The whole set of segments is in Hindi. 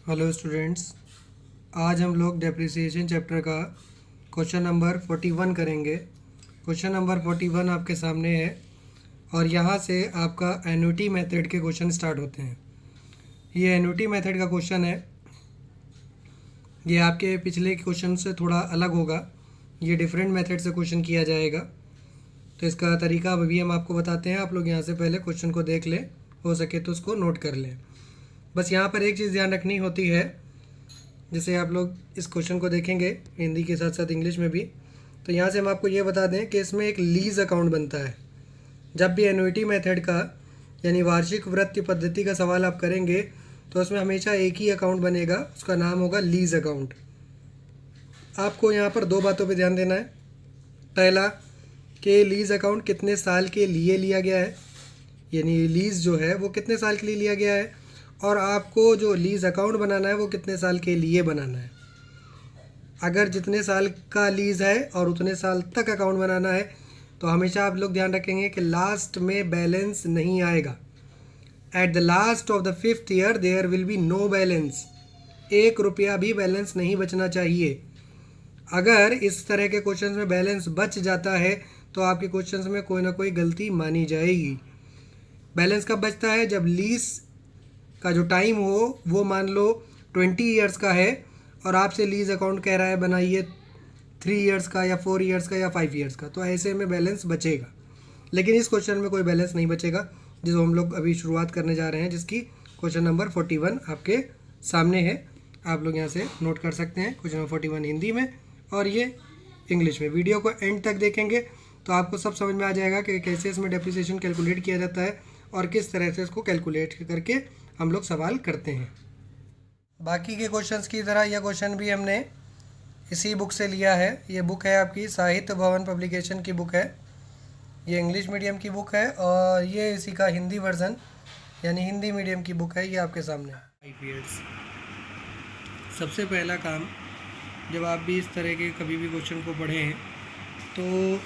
हेलो स्टूडेंट्स, आज हम लोग डेप्रिसिएशन चैप्टर का क्वेश्चन नंबर 41 करेंगे। क्वेश्चन नंबर 41 आपके सामने है और यहाँ से आपका एन्युटी मेथड के क्वेश्चन स्टार्ट होते हैं। ये एन्युटी मेथड का क्वेश्चन है, ये आपके पिछले क्वेश्चन से थोड़ा अलग होगा। ये डिफरेंट मेथड से क्वेश्चन किया जाएगा, तो इसका तरीका अभी हम आपको बताते हैं। आप लोग यहाँ से पहले क्वेश्चन को देख लें, हो सके तो उसको नोट कर लें। बस यहाँ पर एक चीज़ ध्यान रखनी होती है, जैसे आप लोग इस क्वेश्चन को देखेंगे हिंदी के साथ साथ इंग्लिश में भी, तो यहाँ से हम आपको ये बता दें कि इसमें एक लीज अकाउंट बनता है। जब भी एन्युटी मेथड का यानी वार्षिक वृत्ति पद्धति का सवाल आप करेंगे तो उसमें हमेशा एक ही अकाउंट बनेगा, उसका नाम होगा लीज अकाउंट। आपको यहाँ पर दो बातों पे ध्यान देना है। पहला कि लीज अकाउंट कितने साल के लिए लिया गया है, यानी लीज़ जो है वो कितने साल के लिए लिया गया है, और आपको जो लीज़ अकाउंट बनाना है वो कितने साल के लिए बनाना है। अगर जितने साल का लीज़ है और उतने साल तक अकाउंट बनाना है तो हमेशा आप लोग ध्यान रखेंगे कि लास्ट में बैलेंस नहीं आएगा। At the last of the 5th year there will be no balance. 1 रुपया भी बैलेंस नहीं बचना चाहिए। अगर इस तरह के क्वेश्चन में बैलेंस बच जाता है तो आपके क्वेश्चन में कोई ना कोई गलती मानी जाएगी। बैलेंस कब बचता है? जब लीज का जो टाइम हो वो मान लो 20 ईयर्स का है और आपसे लीज अकाउंट कह रहा है बनाइए 3 ईयर्स का या 4 ईयर्स का या 5 ईयर्स का, तो ऐसे में बैलेंस बचेगा। लेकिन इस क्वेश्चन में कोई बैलेंस नहीं बचेगा, जिसको हम लोग अभी शुरुआत करने जा रहे हैं, जिसकी क्वेश्चन नंबर 41 आपके सामने है। आप लोग यहाँ से नोट कर सकते हैं। क्वेश्चन नंबर 41 हिंदी में और ये इंग्लिश में। वीडियो को एंड तक देखेंगे तो आपको सब समझ में आ जाएगा कि कैसे इसमें डेप्रिसिएशन कैलकुलेट किया जाता है और किस तरह से इसको कैलकुलेट करके हम लोग सवाल करते हैं। बाकी के क्वेश्चंस की तरह यह क्वेश्चन भी हमने इसी बुक से लिया है। ये बुक है आपकी साहित्य भवन पब्लिकेशन की बुक है। ये इंग्लिश मीडियम की बुक है और ये इसी का हिंदी वर्जन यानी हिंदी मीडियम की बुक है। ये आपके सामने 5 ईयर्स। सबसे पहला काम, जब आप भी इस तरह के कभी भी क्वेश्चन को पढ़ें तो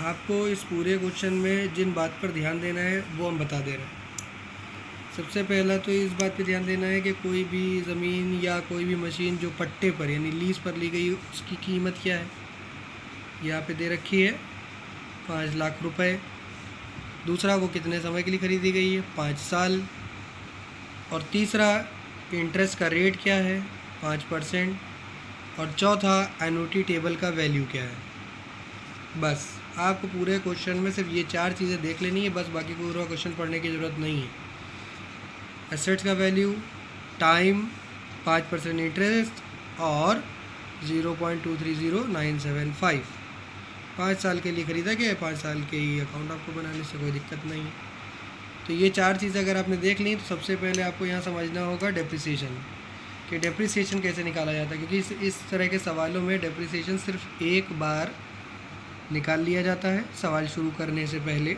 आपको इस पूरे क्वेश्चन में जिन बात पर ध्यान देना है वो हम बता दे रहे हैं। सबसे पहला तो इस बात पे ध्यान देना है कि कोई भी ज़मीन या कोई भी मशीन जो पट्टे पर यानी लीज़ पर ली गई उसकी कीमत क्या है, यहाँ पे दे रखी है 5 लाख रुपए। दूसरा, वो कितने समय के लिए ख़रीदी गई है, 5 साल। और तीसरा, इंटरेस्ट का रेट क्या है, 5%। और चौथा, एन्युटी टेबल का वैल्यू क्या है। बस आपको पूरे क्वेश्चन में सिर्फ ये 4 चीज़ें देख लेनी है, बस बाकी पूरा क्वेश्चन पढ़ने की ज़रूरत नहीं है। एसेट्स का वैल्यू, टाइम, 5% इंटरेस्ट और 0.230975। 5 साल के लिए ख़रीदा गया है, 5 साल के ही अकाउंट आपको बनाने से कोई दिक्कत नहीं है। तो ये 4 चीज़ें अगर आपने देख ली तो सबसे पहले आपको यहाँ समझना होगा डेप्रिसिएशन, कि डेप्रिसिएशन कैसे निकाला जाता है, क्योंकि इस तरह के सवालों में डेप्रिसिएशन सिर्फ एक बार निकाल लिया जाता है सवाल शुरू करने से पहले।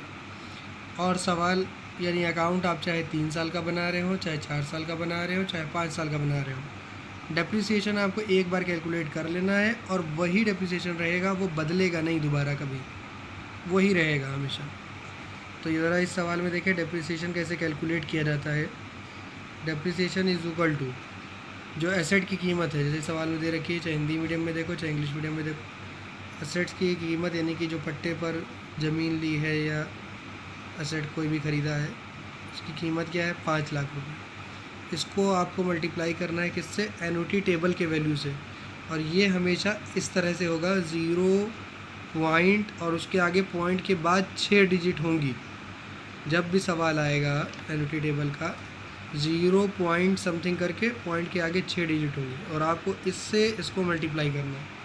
और सवाल यानी अकाउंट आप चाहे 3 साल का बना रहे हो, चाहे 4 साल का बना रहे हो, चाहे 5 साल का बना रहे हो, डेप्रिसिएशन आपको एक बार कैलकुलेट कर लेना है और वही डेप्रिसिएशन रहेगा, वो बदलेगा नहीं दोबारा कभी, वही रहेगा हमेशा। तो ये ज़रा इस सवाल में देखें डेप्रिसिएशन कैसे कैलकुलेट किया जाता है। डेप्रिसिएशन इज इक्वल टू जो एसेट की कीमत है, जैसे सवाल में दे रखी है, चाहे हिंदी मीडियम में देखो चाहे इंग्लिश मीडियम में देखो। एसेट्स की कीमत यानी कि जो पट्टे पर ज़मीन ली है या एसेट कोई भी ख़रीदा है, उसकी कीमत क्या है, 5 लाख रुपए। इसको आपको मल्टीप्लाई करना है किससे, एन्युटी टेबल के वैल्यू से। और ये हमेशा इस तरह से होगा, 0 पॉइंट और उसके आगे पॉइंट के बाद 6 डिजिट होंगी। जब भी सवाल आएगा एन्युटी टेबल का, 0 पॉइंट समथिंग करके पॉइंट के आगे 6 डिजिट होंगी और आपको इससे इसको मल्टीप्लाई करना है।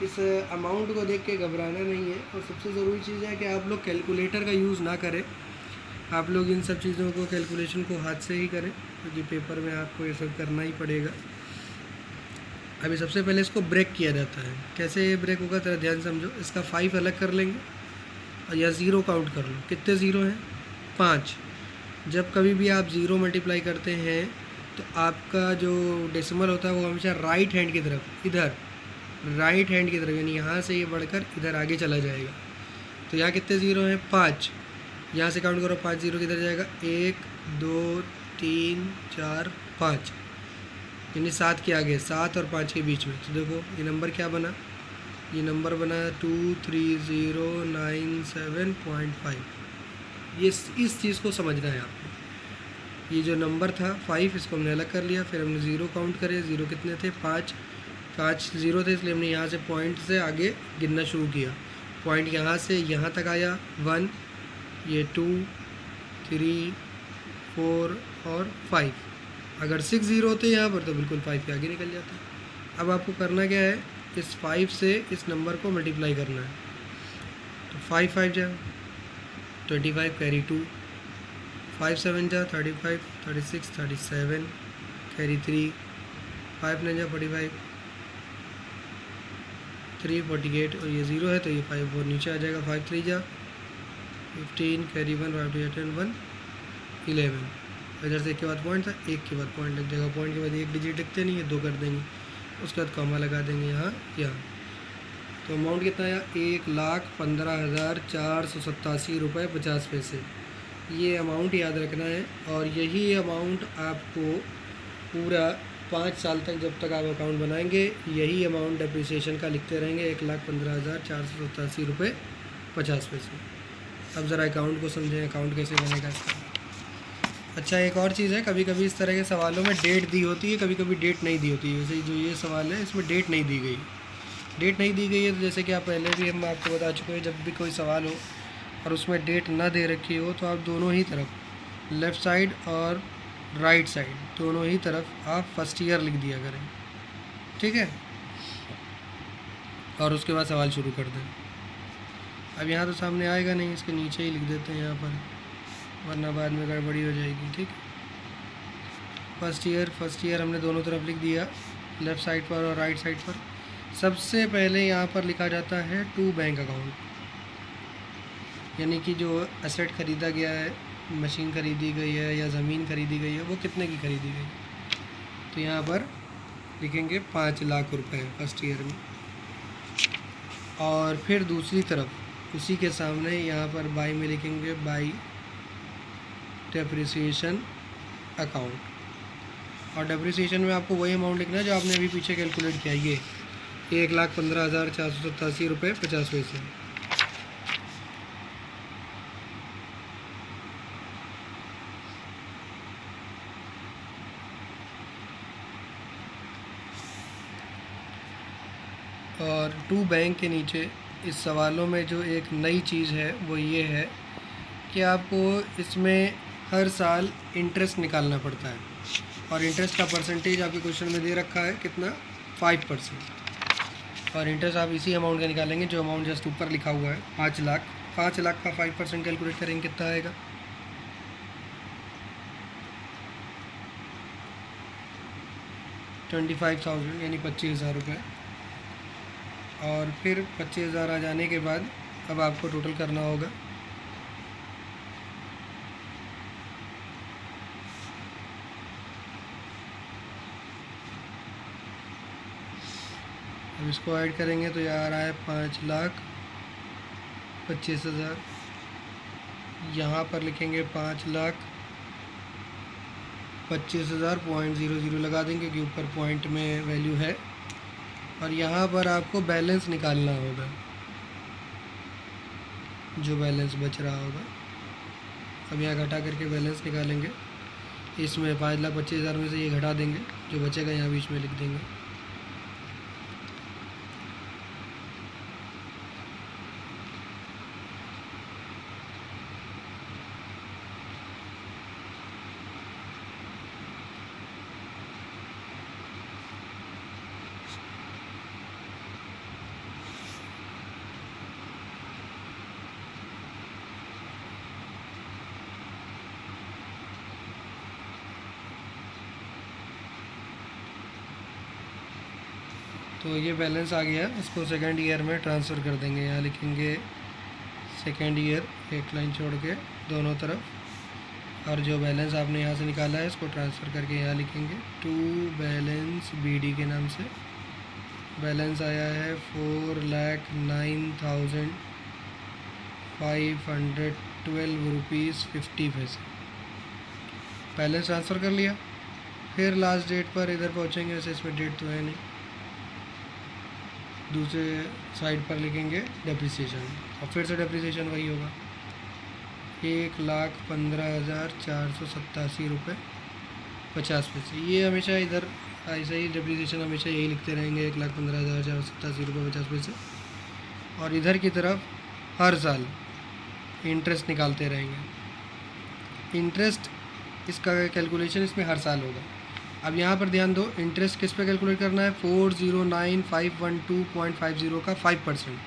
इस अमाउंट को देख के घबराना नहीं है। और सबसे ज़रूरी चीज़ है कि आप लोग कैलकुलेटर का यूज़ ना करें, आप लोग इन सब चीज़ों को कैलकुलेशन को हाथ से ही करें, क्योंकि पेपर में आपको ये सब करना ही पड़ेगा। अभी सबसे पहले इसको ब्रेक किया जाता है। कैसे ये ब्रेक होगा ज़रा ध्यान समझो। इसका 5 अलग कर लेंगे और या 0 काउंट कर लो। कितने 0 हैं, 5। जब कभी भी आप 0 मल्टीप्लाई करते हैं तो आपका जो डेसिमल होता है वो हमेशा राइट हैंड की तरफ, इधर राइट हैंड की तरफ, यानी यहाँ से ये बढ़कर इधर आगे चला जाएगा। तो यहाँ कितने 0 हैं, 5। यहाँ से काउंट करो, 5 0 किधर जाएगा, 1 2 3 4 5। यानी 7 के आगे, 7 और 5 के बीच में। तो देखो ये नंबर क्या बना, ये नंबर बना 230975। ये इस चीज़ को समझना है आपको। ये जो नंबर था 5, इसको हमने अलग कर लिया, फिर हमने ज़ीरो काउंट करे। ज़ीरो कितने थे, 5 ज़ीरो थे, इसलिए हमने यहाँ से पॉइंट से आगे गिनना शुरू किया। पॉइंट यहाँ से यहाँ तक आया 1, ये 2, 3, 4 और 5। अगर 6 ज़ीरो होते यहाँ पर तो बिल्कुल 5 के आगे निकल जाता। अब आपको करना क्या है, इस 5 से इस नंबर को मल्टीप्लाई करना है। तो 5 5 जा 25 कैरी 2, 5 7 जा 35, 36 37 कैरी 3, 5 9 जा 45, 3 48 और ये 0 है तो ये 5 और नीचे आ जाएगा। 5 3 जा 15 कैरी 1, 5 2 10 1 11। इधर से एक के बाद पॉइंट था, एक के बाद पॉइंट लग जाएगा। पॉइंट के बाद एक डिजिट लिखते नहीं है, 2 कर देंगे, उसके बाद कॉमा लगा देंगे यहाँ। तो अमाउंट कितना आया, 1,15,487 रुपये 50 पैसे। ये अमाउंट याद रखना है और यही अमाउंट आपको पूरा 5 साल तक, जब तक आप अकाउंट बनाएंगे, यही अमाउंट डेप्रिसिएशन का लिखते रहेंगे, 1,15,487 रुपये 50 पैसे। अब ज़रा अकाउंट को समझें, अकाउंट कैसे बनेगा इसका। अच्छा, एक और चीज़ है, कभी कभी इस तरह के सवालों में डेट दी होती है, कभी कभी डेट नहीं दी होती है। जैसे जो ये सवाल है इसमें डेट नहीं दी गई, डेट नहीं दी गई है। तो जैसे कि आप पहले भी हम आपको बता चुके हैं, जब भी कोई सवाल हो और उसमें डेट ना दे रखी हो तो आप दोनों ही तरफ, लेफ़्ट साइड और राइट साइड, दोनों ही तरफ आप फर्स्ट ईयर लिख दिया करें, ठीक है। और उसके बाद सवाल शुरू कर दें। अब यहाँ तो सामने आएगा नहीं, इसके नीचे ही लिख देते हैं यहाँ पर, वरना बाद में गड़बड़ी हो जाएगी, ठीक। फर्स्ट ईयर हमने दोनों तरफ लिख दिया, लेफ़्ट साइड पर और राइट साइड पर। सबसे पहले यहाँ पर लिखा जाता है टू बैंक अकाउंट, यानी कि जो एसेट ख़रीदा गया है, मशीन ख़रीदी गई है या ज़मीन ख़रीदी गई है, वो कितने की ख़रीदी गई। तो यहाँ पर लिखेंगे 5 लाख रुपए फर्स्ट ईयर में। और फिर दूसरी तरफ उसी के सामने यहाँ पर बाई में लिखेंगे बाई डेप्रिसिएशन अकाउंट। और डेप्रिसिएशन में आपको वही अमाउंट लिखना है जो आपने अभी पीछे कैलकुलेट किया, ये 1,15,487 रुपये 50 पैसे। और टू बैंक के नीचे इस सवालों में जो एक नई चीज़ है वो ये है कि आपको इसमें हर साल इंटरेस्ट निकालना पड़ता है। और इंटरेस्ट का परसेंटेज आपके क्वेश्चन में दे रखा है कितना, 5%। और इंटरेस्ट आप इसी अमाउंट का निकालेंगे जो अमाउंट जस्ट ऊपर लिखा हुआ है, 5 लाख। 5 लाख का 5% कैलकुलेट करेंगे कितना आएगा, $25,000 यानी 25,000 रुपये। और फिर 25,000 आ जाने के बाद अब आपको टोटल करना होगा। अब इसको ऐड करेंगे तो ये आ रहा है 5,25,000। यहाँ पर लिखेंगे 5,25,000.00 लगा देंगे क्योंकि ऊपर पॉइंट में वैल्यू है। और यहाँ पर आपको बैलेंस निकालना होगा, जो बैलेंस बच रहा होगा। अब यहाँ घटा करके बैलेंस निकालेंगे, इसमें 5,25,000 में से ये घटा देंगे, जो बचेगा यहाँ बीच में लिख देंगे। तो ये बैलेंस आ गया, इसको सेकंड ईयर में ट्रांसफ़र कर देंगे। यहाँ लिखेंगे सेकंड ईयर, एक लाइन छोड़ के दोनों तरफ। और जो बैलेंस आपने यहाँ से निकाला है इसको ट्रांसफ़र करके यहाँ लिखेंगे टू बैलेंस BD के नाम से। बैलेंस आया है 4,09,512 रुपीज़ 50 पैसे। बैलेंस ट्रांसफ़र कर लिया। फिर लास्ट डेट पर इधर पहुँचेंगे, वैसे इसमें डेट तो है नहीं, दूसरे साइड पर लिखेंगे डेप्रिसिएशन और फिर से डेप्रिसिएशन वही होगा 1,15,487 रुपये 50 पैसे। ये हमेशा इधर ऐसा ही डेप्रिसिएशन हमेशा यही लिखते रहेंगे 1,15,487 रुपये 50 पैसे। और इधर की तरफ हर साल इंटरेस्ट निकालते रहेंगे। इंटरेस्ट इसका कैलकुलेशन इसमें हर साल होगा। अब यहाँ पर ध्यान दो, इंटरेस्ट किस पे कैलकुलेट करना है, 409,512.50 का 5%।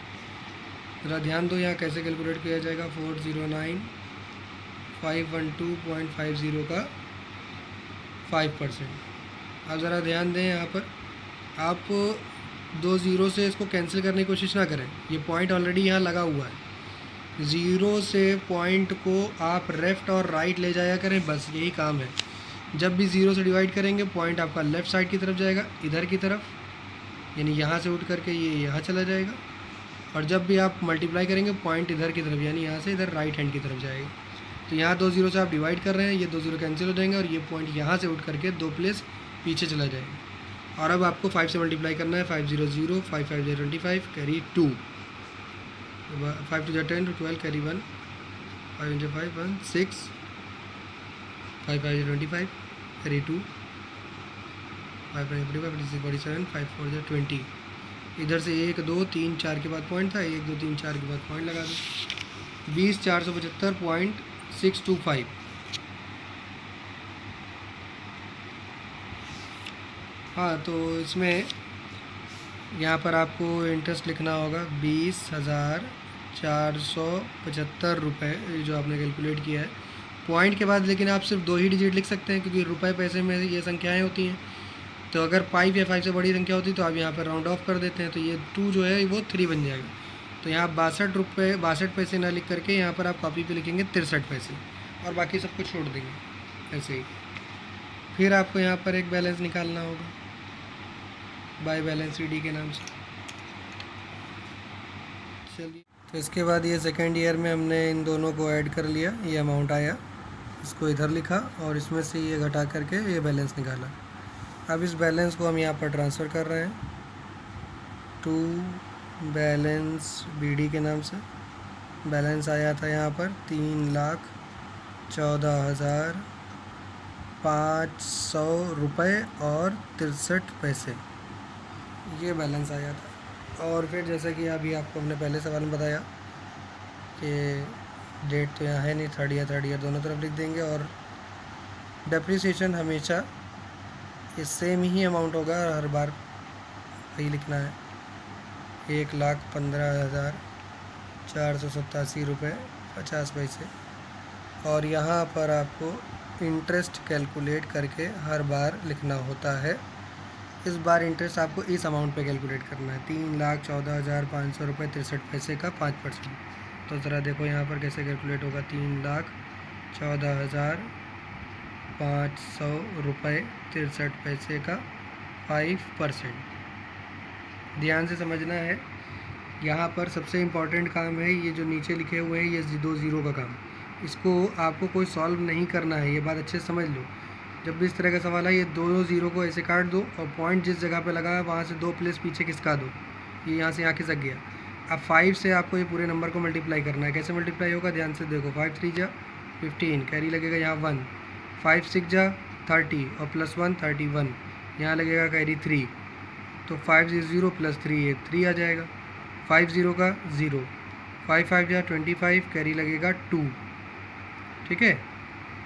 ज़रा ध्यान दो यहाँ कैसे कैलकुलेट किया जाएगा, 409,512.50 का 5%। अब ज़रा ध्यान दें, यहाँ पर आप 2 ज़ीरो से इसको कैंसिल करने की कोशिश ना करें, ये पॉइंट ऑलरेडी यहाँ लगा हुआ है। ज़ीरो से पॉइंट को आप लेफ़्ट और राइट ले जाया करें, बस यही काम है। जब भी ज़ीरो से डिवाइड करेंगे पॉइंट आपका लेफ़्ट साइड की तरफ जाएगा, इधर की तरफ, यानी यहाँ से उठ करके ये यहाँ चला जाएगा। और जब भी आप मल्टीप्लाई करेंगे पॉइंट इधर की तरफ, यानी यहाँ से इधर राइट हैंड की तरफ जाएगा। तो यहाँ 2 ज़ीरो से आप डिवाइड कर रहे हैं, ये 2 ज़ीरो कैंसिल हो जाएंगे और ये पॉइंट यहाँ से उठ करके 2 प्लेस पीछे चला जाएगा। और अब आपको 5 से मल्टीप्लाई करना है, 5 0 0, 5 5 0 25, carry 2, 5 2 10 to 12, carry 1, 5 into 5 1 6, 5 5 25, carry 2, 5 5 45 46 47, 5 4 20। इधर से 1 2 3 4 के बाद पॉइंट था, 1 2 3 4 के बाद पॉइंट लगा दो, 20,475.625। हाँ, तो इसमें यहाँ पर आपको इंटरेस्ट लिखना होगा 20,475 रुपये जो आपने कैलकुलेट किया है पॉइंट के बाद। लेकिन आप सिर्फ 2 ही डिजिट लिख सकते हैं क्योंकि रुपए पैसे में ये संख्याएं होती हैं। तो अगर 5 या 5 से बड़ी संख्या होती तो आप यहाँ पर राउंड ऑफ कर देते हैं, तो ये 2 जो है वो 3 बन जाएगा। तो यहाँ 62 पैसे ना लिख करके यहाँ पर आप कॉपी पे लिखेंगे 63 पैसे और बाकी सबको छोड़ देंगे ऐसे ही। फिर आपको यहाँ पर एक बैलेंस निकालना होगा बाय बैलेंस ईडी के नाम से। चलिए, तो इसके बाद ये सेकेंड ईयर में हमने इन दोनों को ऐड कर लिया, ये अमाउंट आया, इसको इधर लिखा और इसमें से ये घटा करके ये बैलेंस निकाला। अब इस बैलेंस को हम यहाँ पर ट्रांसफ़र कर रहे हैं टू बैलेंस बीडी के नाम से। बैलेंस आया था यहाँ पर 3,14,500 रुपये और 63 पैसे, ये बैलेंस आया था। और फिर जैसा कि अभी आपको हमने पहले सवाल में बताया कि डेट तो यहाँ है नहीं, थर्ड ईयर दोनों तरफ लिख देंगे। और डेप्रिसिएशन हमेशा ये सेम ही अमाउंट होगा, हर बार वही लिखना है 1,15,487 रुपये 50 पैसे। और यहाँ पर आपको इंटरेस्ट कैलकुलेट करके हर बार लिखना होता है। इस बार इंटरेस्ट आपको इस अमाउंट पे कैलकुलेट करना है 3,14,500 रुपये 63 पैसे का 5%। तो ज़रा देखो यहाँ पर कैसे कैलकुलेट होगा, 3,14,500 रुपये 63 पैसे का 5%। ध्यान से समझना है, यहाँ पर सबसे इम्पॉर्टेंट काम है ये जो नीचे लिखे हुए हैं, ये 2 ज़ीरो का काम। इसको आपको कोई सॉल्व नहीं करना है, ये बात अच्छे से समझ लो। जब भी इस तरह का सवाल है, ये दोनों ज़ीरो को ऐसे काट दो और पॉइंट जिस जगह पे लगा है वहाँ से 2 प्लेस पीछे खिसका दो, ये यहाँ से यहाँ खिसक गया। अब 5 से आपको ये पूरे नंबर को मल्टीप्लाई करना है। कैसे मल्टीप्लाई होगा, ध्यान से देखो, 5 3 जा 15, कैरी लगेगा यहाँ 1, 5 6 जा 30 और प्लस 1 31, यहाँ लगेगा कैरी 3। तो 5 0 प्लस 3 ये 3 आ जाएगा, 5 0 का 0, 5 5 जा 25, कैरी लगेगा 2, ठीक है,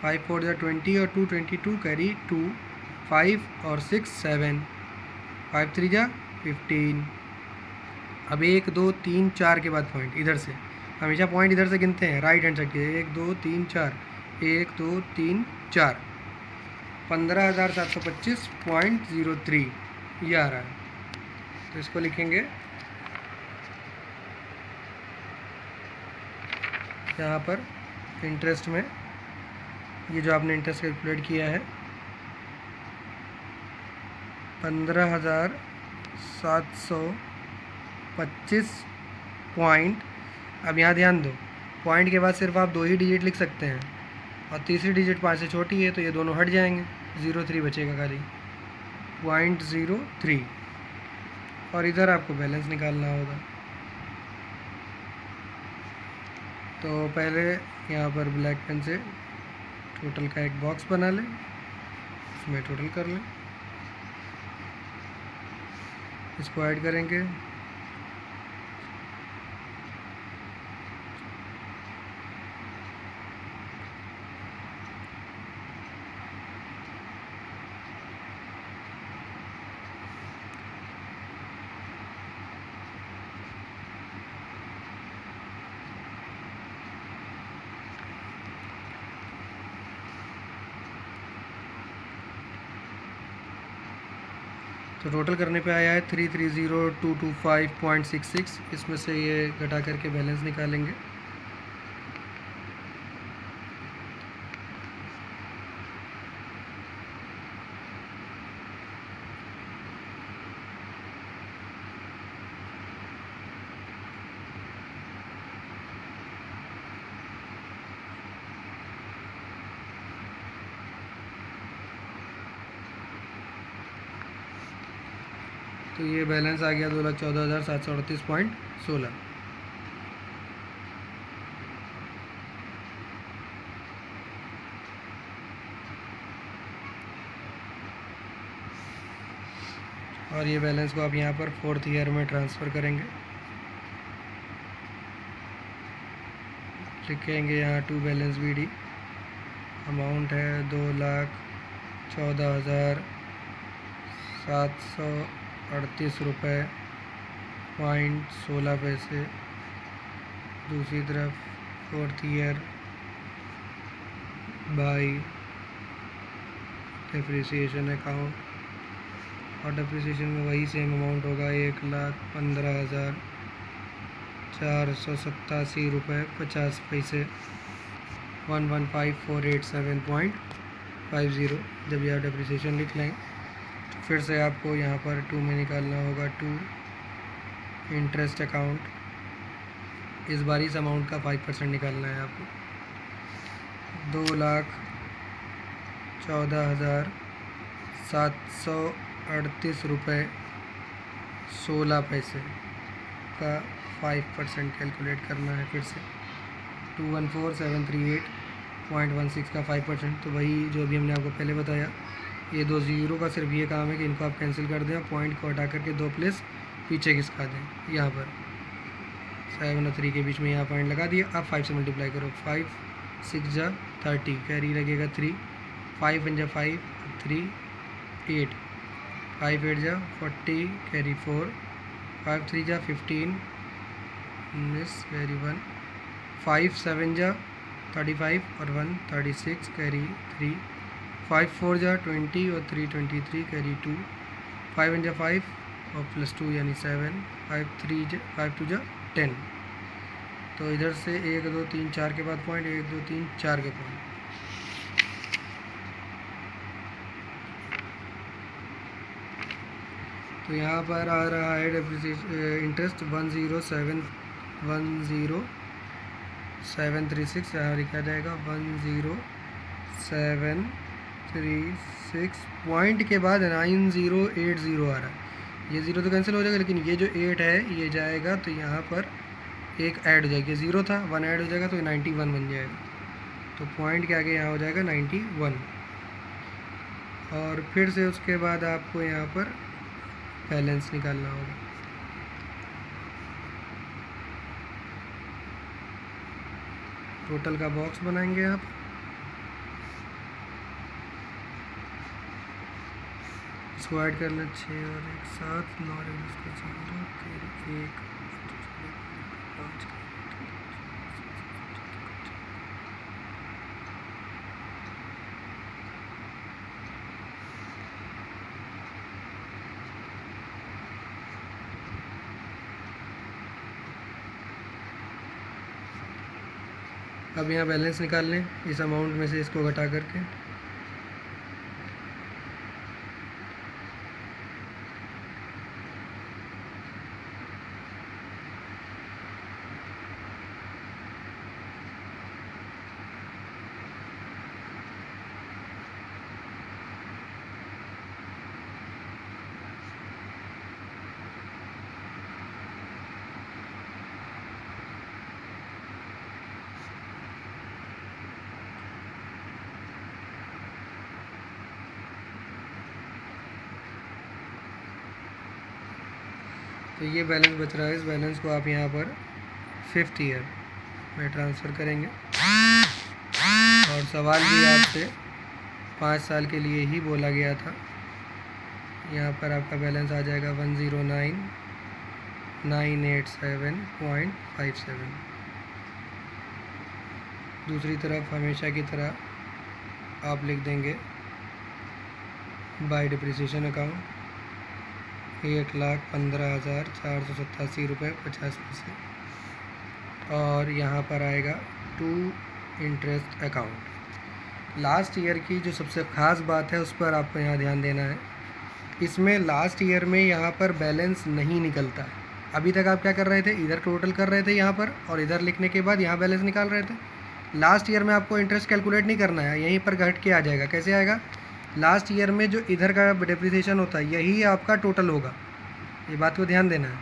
5 4 जा 20 और 2 22, कैरी 2, 5 और 6 7, 5 3 जा 15। अब 1 2 3 4 के बाद पॉइंट इधर से, हमेशा पॉइंट इधर से गिनते हैं राइट हैंड साइड के, 1 2 3 4, 1 2 3 4, 15,725.03 ये आ रहा है। तो इसको लिखेंगे यहाँ पर इंटरेस्ट में, ये जो आपने इंटरेस्ट कैलकुलेट किया है 15,725 पॉइंट। अब यहाँ ध्यान दो, पॉइंट के बाद सिर्फ आप 2 ही डिजिट लिख सकते हैं और तीसरी डिजिट 5 से छोटी है, तो ये दोनों हट जाएंगे। 0.03 बचेगा खाली, 0.03। और इधर आपको बैलेंस निकालना होगा। तो पहले यहाँ पर ब्लैक पेन से टोटल का एक बॉक्स बना लें, उसमें टोटल कर लें, इसको ऐड करेंगे। तो टोटल करने पे आया है 330225.66। इसमें से ये घटा करके बैलेंस निकालेंगे। तो ये बैलेंस आ गया 2,14,738.16। और ये बैलेंस को आप यहाँ पर 4th ईयर में ट्रांसफ़र करेंगे। लिखेंगे यहाँ टू बैलेंस BD, अमाउंट है 2,14,738 रुपये .16। दूसरी तरफ 4th year by depreciation account, और डेप्रिसिएशन में वही सेम अमाउंट होगा 1,15,487 रुपये 50 पैसे, 115,487.50। जब ये आप डेप्रिसिएशन लिख लें तो फिर से आपको यहाँ पर 2 में निकालना होगा, 2 इंटरेस्ट अकाउंट। इस बार इस अमाउंट का 5% निकालना है आपको। 2,14,738 रुपये 16 पैसे का 5% कैलकुलेट करना है। फिर से 214,738.16 का 5%, तो वही जो भी हमने आपको पहले बताया। ये 2 ज़ीरो का सिर्फ ये काम है कि इनको आप कैंसिल कर दें और पॉइंट को हटा करके 2 प्लेस पीछे खिसका दें। यहाँ पर 7 और 3 के बीच में यहाँ पॉइंट लगा दिया। अब 5 से मल्टीप्लाई करो, 5 6 जा 30, कैरी लगेगा 3, 5 1 जा 5, 3 8, 5 8 जा 40, कैरी 4, 5 3 जा 15, 19 कैरी 1, 5 7 जा 35 और 1 36, कैरी 3, 5 4 जा 20 और 3 23, कैरी 2, 5 1 जा 5 और प्लस 2 यानी 7, 5 2 जा 10। तो इधर से 1 2 3 4 के बाद पॉइंट, 1 2 3 4 के पॉइंट। तो यहाँ पर आ रहा है इंटरेस्ट 10736, यहाँ लिखा जाएगा 10736। पॉइंट के बाद 9080 आ रहा है। ये ज़ीरो तो कैंसिल हो जाएगा, लेकिन ये जो 8 है ये जाएगा, तो यहाँ पर एक ऐड हो जाएगी। 0 था, 1 ऐड हो जाएगा तो 91 बन जाएगा। तो पॉइंट के आगे यहाँ हो जाएगा 91। और फिर से उसके बाद आपको यहाँ पर बैलेंस निकालना होगा। टोटल का बॉक्स बनाएंगे आप, इसको ऐड कर लें 6 और 1 7, 9 और 1 5। अब यहाँ बैलेंस निकाल लें इस अमाउंट में से, इसको घटा करके। तो ये बैलेंस बच रहा है, इस बैलेंस को आप यहाँ पर 5th ईयर में ट्रांसफ़र करेंगे। और सवाल भी आपसे 5 साल के लिए ही बोला गया था। यहाँ पर आपका बैलेंस आ जाएगा 109,987.57। दूसरी तरफ हमेशा की तरह आप लिख देंगे बाय डिप्रिसिएशन अकाउंट 1,15,487 रुपये 50 पैसे। और यहाँ पर आएगा to interest account. Last year की जो सबसे ख़ास बात है उस पर आपको यहाँ ध्यान देना है। इसमें लास्ट ईयर में यहाँ पर बैलेंस नहीं निकलता है। अभी तक आप क्या कर रहे थे, इधर टोटल कर रहे थे यहाँ पर, और इधर लिखने के बाद यहाँ बैलेंस निकाल रहे थे। लास्ट ईयर में आपको इंटरेस्ट कैलकुलेट नहीं करना है, यहीं पर घट के आ जाएगा। कैसे आएगा? लास्ट ईयर में जो इधर का डिप्रिसिएशन होता है यही आपका टोटल होगा। ये बात को ध्यान देना है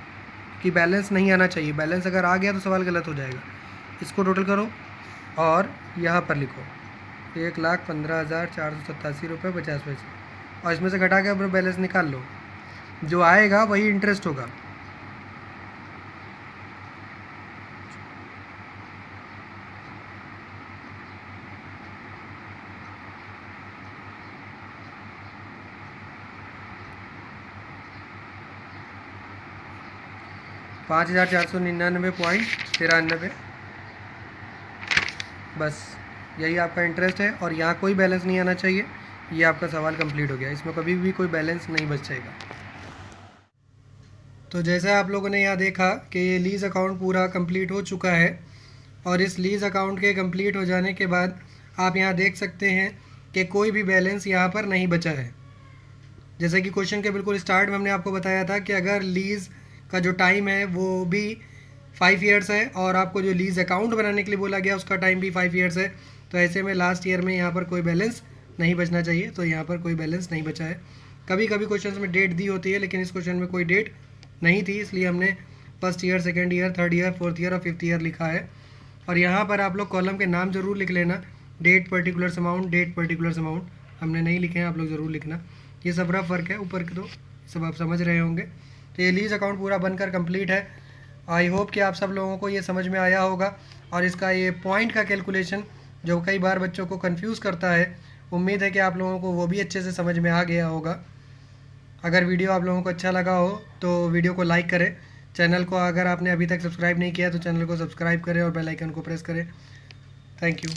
कि बैलेंस नहीं आना चाहिए। बैलेंस अगर आ गया तो सवाल गलत हो जाएगा। इसको टोटल करो और यहाँ पर लिखो 1,15,487 रुपये 50 पैसे, और इसमें से घटा के अपना बैलेंस निकाल लो। जो आएगा वही इंटरेस्ट होगा। $5,499.93। बस यही आपका इंटरेस्ट है और यहाँ कोई बैलेंस नहीं आना चाहिए। ये आपका सवाल कंप्लीट हो गया। इसमें कभी भी कोई बैलेंस नहीं बच जाएगा। तो जैसे आप लोगों ने यहाँ देखा कि ये लीज़ अकाउंट पूरा कंप्लीट हो चुका है, और इस लीज़ अकाउंट के कंप्लीट हो जाने के बाद आप यहाँ देख सकते हैं कि कोई भी बैलेंस यहाँ पर नहीं बचा है। जैसे कि क्वेश्चन के बिल्कुल स्टार्ट में हमने आपको बताया था कि अगर लीज़ का जो टाइम है वो भी 5 ईयर्स है और आपको जो लीज़ अकाउंट बनाने के लिए बोला गया उसका टाइम भी 5 ईयर्स है, तो ऐसे में लास्ट ईयर में यहाँ पर कोई बैलेंस नहीं बचना चाहिए। तो यहाँ पर कोई बैलेंस नहीं बचा है। कभी कभी क्वेश्चन में डेट दी होती है, लेकिन इस क्वेश्चन में कोई डेट नहीं थी, इसलिए हमने 1st year, 2nd year, 3rd year, 4th year और 5th ईयर लिखा है। और यहाँ पर आप लोग कॉलम के नाम ज़रूर लिख लेना। Date particular amount, date particular amount हमने नहीं लिखे हैं, आप लोग ज़रूर लिखना। ये सब रफ वर्क है, ऊपर के तो सब आप समझ रहे होंगे। तो ये लीज़ अकाउंट पूरा बनकर कंप्लीट है। आई होप कि आप सब लोगों को ये समझ में आया होगा। और इसका ये पॉइंट का कैलकुलेशन जो कई बार बच्चों को कंफ्यूज करता है, उम्मीद है कि आप लोगों को वो भी अच्छे से समझ में आ गया होगा। अगर वीडियो आप लोगों को अच्छा लगा हो तो वीडियो को लाइक करें। चैनल को अगर आपने अभी तक सब्सक्राइब नहीं किया तो चैनल को सब्सक्राइब करें और बेल आइकन को प्रेस करें। Thank you.